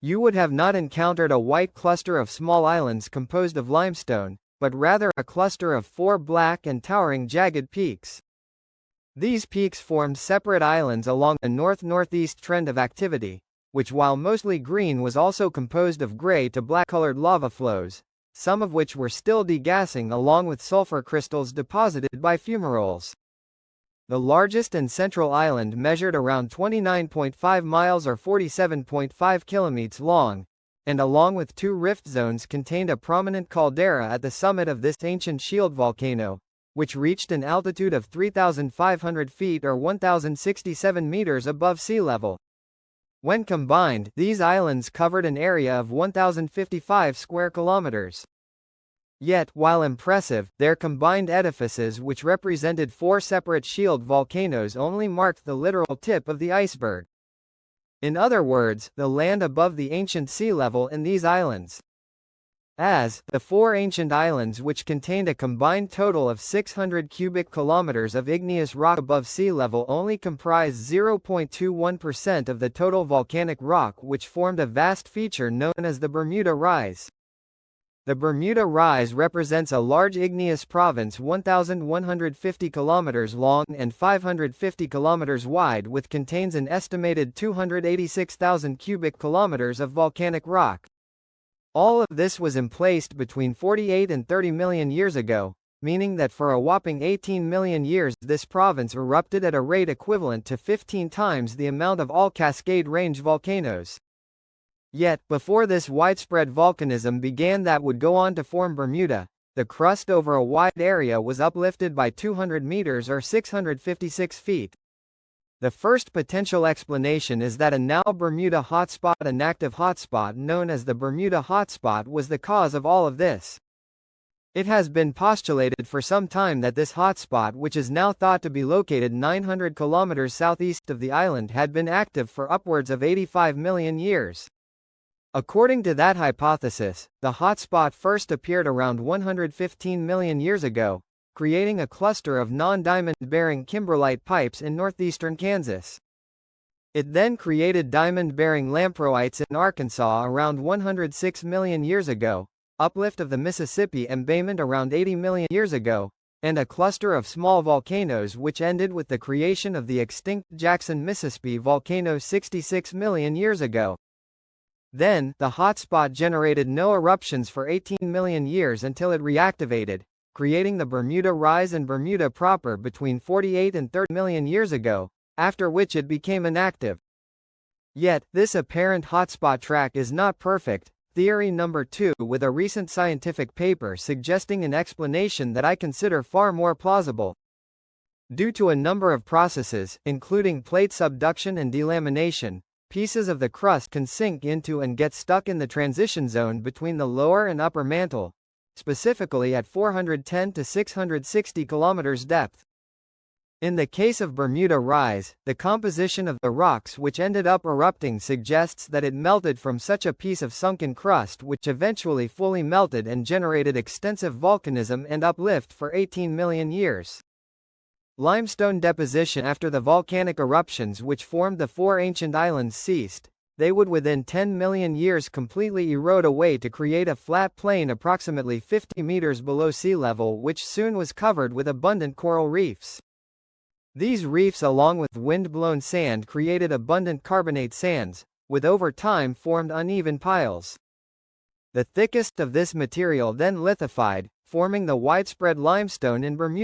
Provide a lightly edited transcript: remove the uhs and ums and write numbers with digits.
You would have not encountered a white cluster of small islands composed of limestone, but rather a cluster of 4 black and towering jagged peaks. These peaks formed separate islands along a north-northeast trend of activity, which while mostly green was also composed of gray to black-colored lava flows, some of which were still degassing along with sulfur crystals deposited by fumaroles. The largest and central island measured around 29.5 miles or 47.5 kilometers long, and along with 2 rift zones contained a prominent caldera at the summit of this ancient shield volcano, which reached an altitude of 3,500 feet or 1,067 meters above sea level. When combined, these islands covered an area of 1,055 square kilometers. Yet, while impressive, their combined edifices, which represented 4 separate shield volcanoes, only marked the literal tip of the iceberg. In other words, the land above the ancient sea level in these islands. The 4 ancient islands, which contained a combined total of 600 cubic kilometers of igneous rock above sea level, only comprised 0.21% of the total volcanic rock, which formed a vast feature known as the Bermuda Rise. The Bermuda Rise represents a large igneous province 1,150 kilometers long and 550 kilometers wide, which contains an estimated 286,000 cubic kilometers of volcanic rock. All of this was emplaced between 48 and 30 million years ago, meaning that for a whopping 18 million years this province erupted at a rate equivalent to 15 times the amount of all Cascade Range volcanoes. Yet, before this widespread volcanism began that would go on to form Bermuda, the crust over a wide area was uplifted by 200 meters or 656 feet. The first potential explanation is that a now Bermuda hotspot, an active hotspot known as the Bermuda hotspot, was the cause of all of this. It has been postulated for some time that this hotspot, which is now thought to be located 900 kilometers southeast of the island, had been active for upwards of 85 million years. According to that hypothesis, the hotspot first appeared around 115 million years ago, creating a cluster of non-diamond-bearing kimberlite pipes in northeastern Kansas. It then created diamond-bearing lamproites in Arkansas around 106 million years ago, uplift of the Mississippi embayment around 80 million years ago, and a cluster of small volcanoes which ended with the creation of the extinct Jackson, Mississippi volcano 66 million years ago. Then, the hotspot generated no eruptions for 18 million years until it reactivated, creating the Bermuda Rise and Bermuda proper between 48 and 30 million years ago, after which it became inactive. Yet, this apparent hotspot track is not perfect. Theory number 2, with a recent scientific paper suggesting an explanation that I consider far more plausible. Due to a number of processes, including plate subduction and delamination, pieces of the crust can sink into and get stuck in the transition zone between the lower and upper mantle, specifically at 410 to 660 kilometers depth. In the case of Bermuda Rise, the composition of the rocks which ended up erupting suggests that it melted from such a piece of sunken crust, which eventually fully melted and generated extensive volcanism and uplift for 18 million years. Limestone deposition after the volcanic eruptions which formed the 4 ancient islands ceased. They would within 10 million years completely erode away to create a flat plain approximately 50 meters below sea level, which soon was covered with abundant coral reefs. These reefs, along with wind-blown sand, created abundant carbonate sands, which over time formed uneven piles. The thickest of this material then lithified, forming the widespread limestone in Bermuda.